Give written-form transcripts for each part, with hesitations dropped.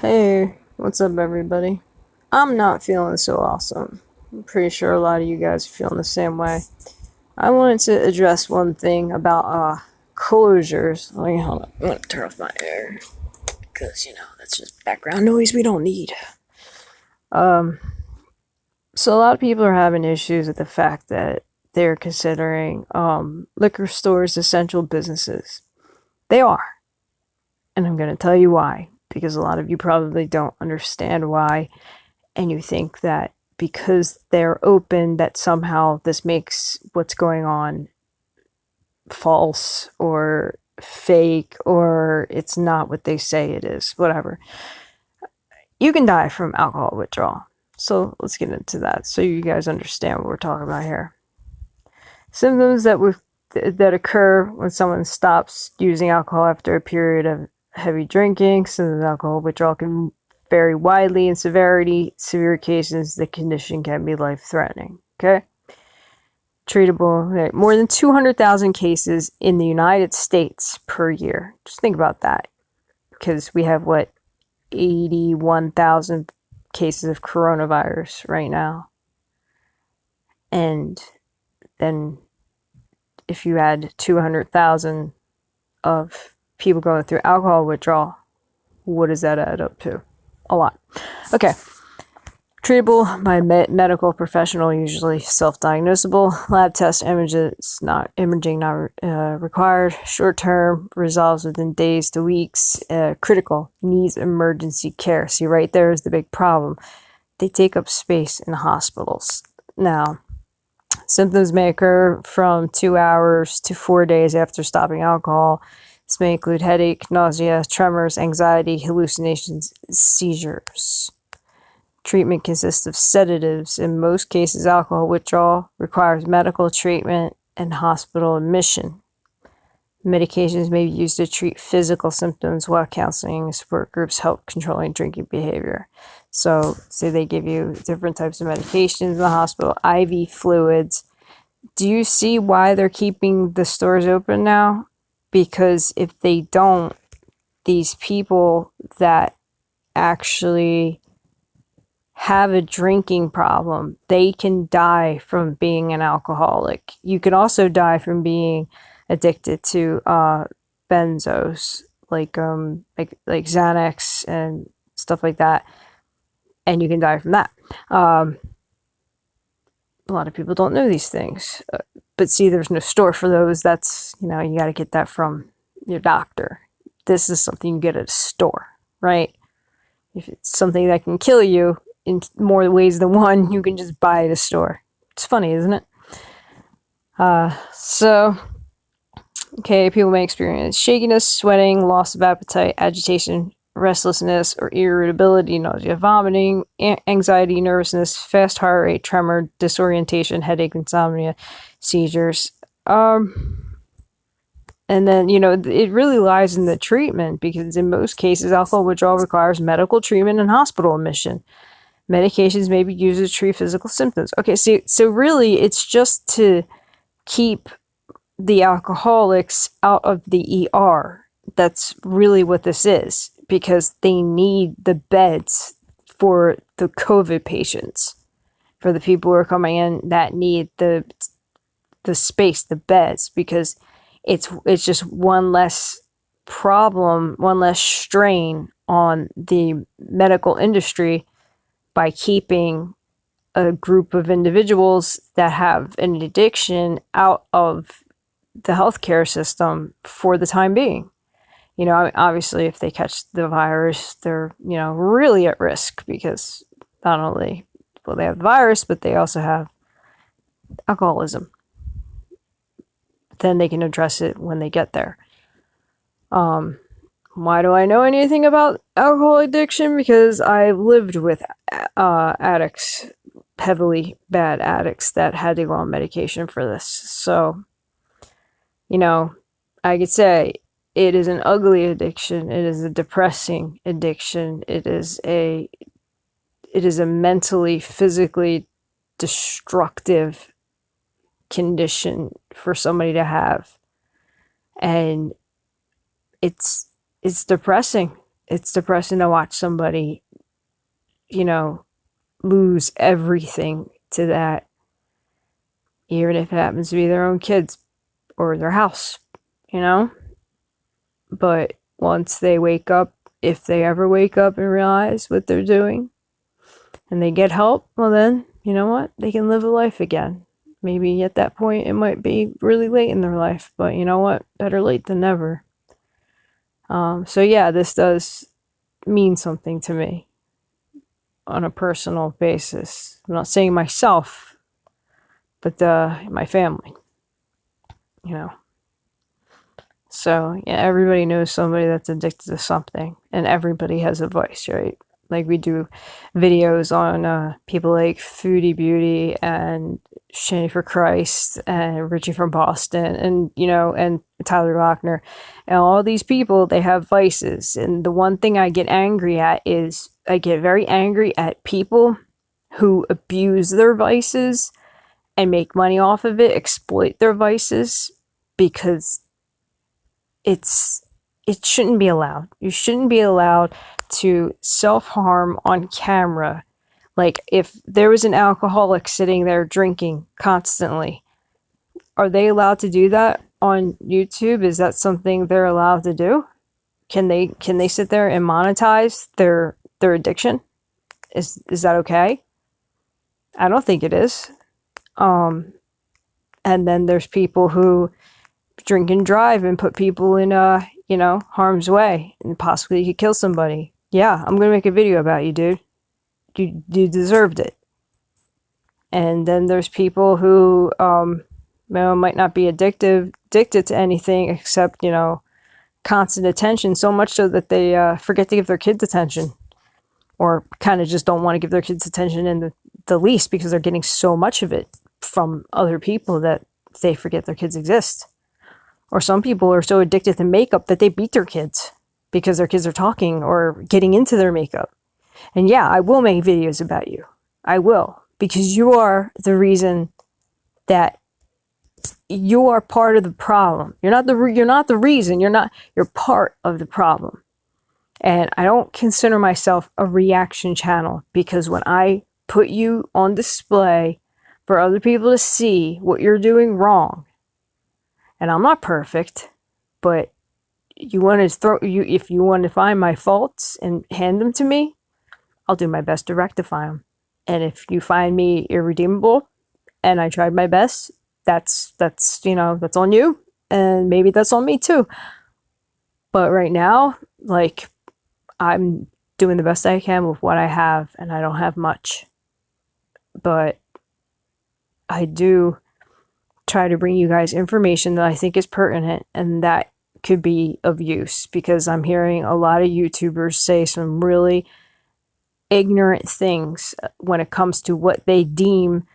Hey, what's up, everybody? I'm not feeling so awesome. I'm pretty sure a lot of you guys are feeling the same way. I wanted to address one thing about closures. Oh, hold on. I'm gonna turn off my air because that's just background noise we don't need. Um, so a lot of people are having issues with the fact that they're considering liquor stores essential businesses. They are, and I'm gonna tell you why. Because a lot of you probably don't understand why, and you think that because they're open that somehow this makes what's going on false or fake or it's not what they say it is, whatever. You can die from alcohol withdrawal. So let's get into that so you guys understand what we're talking about here. Symptoms that occur when someone stops using alcohol after a period of heavy drinking. Symptoms of alcohol withdrawal can vary widely in severity. Severe cases, the condition can be life-threatening. Okay? Treatable. More than 200,000 cases in the United States per year. Just think about that. Because we have, 81,000 cases of coronavirus right now. And then if you add 200,000 of people going through alcohol withdrawal, what does that add up to? A lot. Okay. Treatable by medical professional, usually self-diagnosable. Lab test images, imaging not required. Short term, resolves within days to weeks. Critical, needs emergency care. See, right there is the big problem. They take up space in hospitals. Now, symptoms may occur from 2 hours to 4 days after stopping alcohol. This may include headache, nausea, tremors, anxiety, hallucinations, seizures. Treatment consists of sedatives. In most cases, alcohol withdrawal requires medical treatment and hospital admission. Medications may be used to treat physical symptoms while counseling and support groups help controlling drinking behavior. So, say they give you different types of medications in the hospital, IV fluids. Do you see why they're keeping the stores open now? Because if they don't, these people that actually have a drinking problem, they can die from being an alcoholic. You can also die from being addicted to benzos, like Xanax and stuff like that, and you can die from that. A lot of people don't know these things, but see, there's no store for those. That's you got to get that from your doctor. This is something you get at a store, right? If it's something that can kill you in more ways than one, you can just buy at a store. It's funny, isn't it? Okay, people may experience shakiness, sweating, loss of appetite, agitation, restlessness or irritability, nausea, vomiting, anxiety, nervousness, fast heart rate, tremor, disorientation, headache, insomnia, seizures. And then, it really lies in the treatment because in most cases, alcohol withdrawal requires medical treatment and hospital admission. Medications may be used to treat physical symptoms. Okay, so really it's just to keep the alcoholics out of the ER. That's really what this is, because they need the beds for the COVID patients, for the people who are coming in that need the space, the beds, because it's just one less problem, one less strain on the medical industry by keeping a group of individuals that have an addiction out of the healthcare system for the time being. Obviously, if they catch the virus, they're, really at risk because not only will they have the virus, but they also have alcoholism. Then they can address it when they get there. Why do I know anything about alcohol addiction? Because I've lived with addicts, heavily bad addicts that had to go on medication for this. So, I could say it is an ugly addiction. It is a depressing addiction. It is a mentally, physically destructive condition for somebody to have. And it's depressing. it's depressing to watch somebody, you know, lose everything to that, even if it happens to be their own kids or their house, you know? But once they wake up, if they ever wake up and realize what they're doing and they get help, well then, you know what? They can live a life again. Maybe at that point it might be really late in their life, but you know what? Better late than never. So yeah, this does mean something to me on a personal basis. I'm not saying myself, but my family, you know. So yeah, everybody knows somebody that's addicted to something, and everybody has a vice, right? Like we do videos on people like Foodie Beauty and Shani for Christ and Richie from Boston and, you know, and Tyler Lochner. And all these people, they have vices. And the one thing I get angry at is I get very angry at people who abuse their vices and make money off of it, exploit their vices, because it shouldn't be allowed. You shouldn't be allowed to self-harm on camera. Like, if there was an alcoholic sitting there drinking constantly, are they allowed to do that on YouTube? Is that something they're allowed to do? Can they sit there and monetize their addiction? Is that okay? I don't think it is. And then there's people who drink and drive and put people in you know, harm's way and possibly could kill somebody. Yeah, I'm gonna make a video about you, dude. You deserved it. And then there's people who might not be addicted to anything except, you know, constant attention, so much so that they forget to give their kids attention, or kind of just don't want to give their kids attention in the least, because they're getting so much of it from other people that they forget their kids exist. Or some people are so addicted to makeup that they beat their kids because their kids are talking or getting into their makeup. And yeah, I will make videos about you. I will, because you are the reason that you are part of the problem. You're not the reason. You're part of the problem. And I don't consider myself a reaction channel, because when I put you on display for other people to see what you're doing wrong, and I'm not perfect, but if you want to find my faults and hand them to me, I'll do my best to rectify them. And if you find me irredeemable and I tried my best, that's you know, that's on you, and maybe that's on me too. But right now, like, I'm doing the best I can with what I have, and I don't have much. But I do try to bring you guys information that I think is pertinent and that could be of use, because I'm hearing a lot of YouTubers say some really ignorant things when it comes to what they deem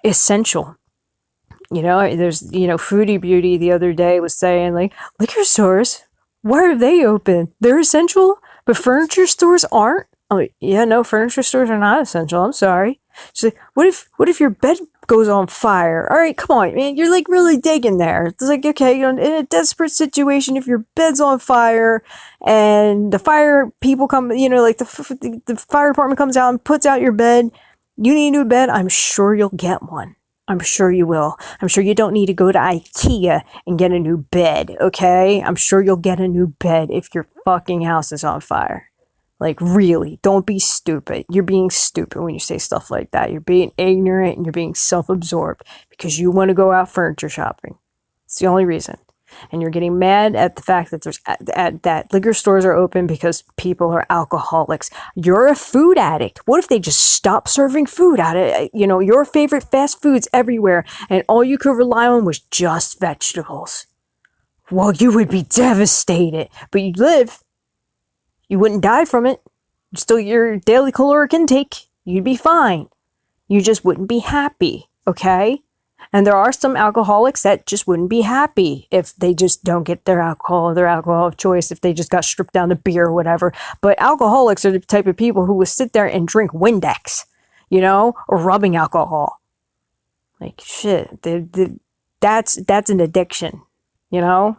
essential. You know, there's, you know, Foodie Beauty the other day was saying, like, liquor stores, why are they open? They're essential, but furniture stores aren't? I'm like, yeah, no, furniture stores are not essential. I'm sorry. She's like, what if your bed goes on fire? All right, come on, man. You're like really digging there. It's like, okay, you know, in a desperate situation, if your bed's on fire and the fire people come, you know, like the fire department comes out and puts out your bed, you need a new bed, I'm sure you'll get one. I'm sure you will. I'm sure you don't need to go to IKEA and get a new bed, okay? I'm sure you'll get a new bed if your fucking house is on fire. Like, really, don't be stupid. You're being stupid when you say stuff like that. You're being ignorant and you're being self-absorbed because you want to go out furniture shopping. It's the only reason. And you're getting mad at the fact that that liquor stores are open because people are alcoholics. You're a food addict. What if they just stop serving food out of, you know, your favorite fast foods everywhere, and all you could rely on was just vegetables? Well, you would be devastated. But you'd live. You wouldn't die from it. You'd still get your daily caloric intake. You'd be fine. You just wouldn't be happy, okay? And there are some alcoholics that just wouldn't be happy if they just don't get their alcohol of choice, if they just got stripped down to beer or whatever. But alcoholics are the type of people who will sit there and drink Windex, you know, or rubbing alcohol. Like, shit, that's an addiction, you know?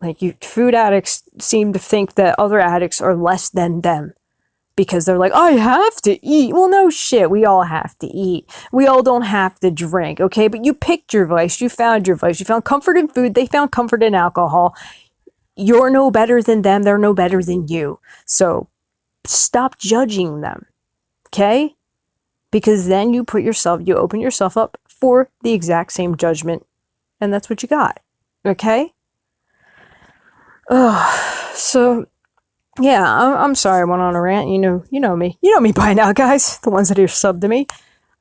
Like, food addicts seem to think that other addicts are less than them because they're like, I have to eat. Well, no shit. We all have to eat. We all don't have to drink, okay? But you picked your vice. You found your vice. You found comfort in food. They found comfort in alcohol. You're no better than them. They're no better than you. So stop judging them, okay? Because then you open yourself up for the exact same judgment, and that's what you got, okay? So yeah, I'm sorry I went on a rant. You know me by now, guys. The ones that are subbed to me,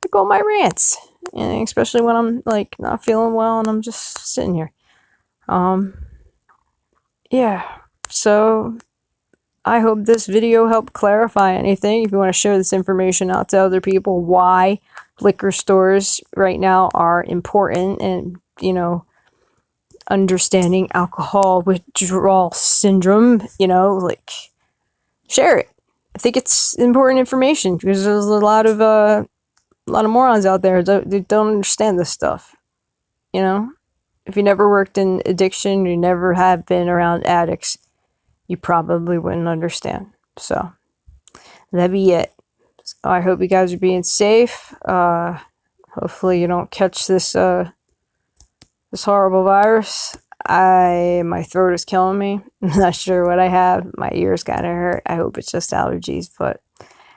I go on my rants, and especially when I'm like not feeling well and I'm just sitting here. Yeah. So I hope this video helped clarify anything. If you want to share this information out to other people, why liquor stores right now are important, and understanding alcohol withdrawal syndrome, like, share it. I think it's important information because there's a lot of morons out there that don't understand this stuff. If you never worked in addiction, you never have been around addicts, you probably wouldn't understand. So that'd be it. So I hope you guys are being safe. Hopefully you don't catch this this horrible virus. My throat is killing me. I'm not sure what I have. My ears kind of hurt. I hope it's just allergies, but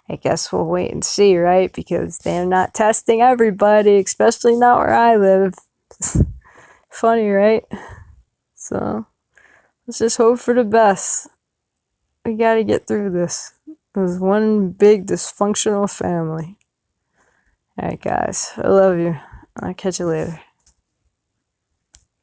I guess we'll wait and see, right? Because they're not testing everybody, especially not where I live. Funny, right? So let's just hope for the best. We gotta get through this. There's one big dysfunctional family. Alright, guys. I love you. I'll catch you later.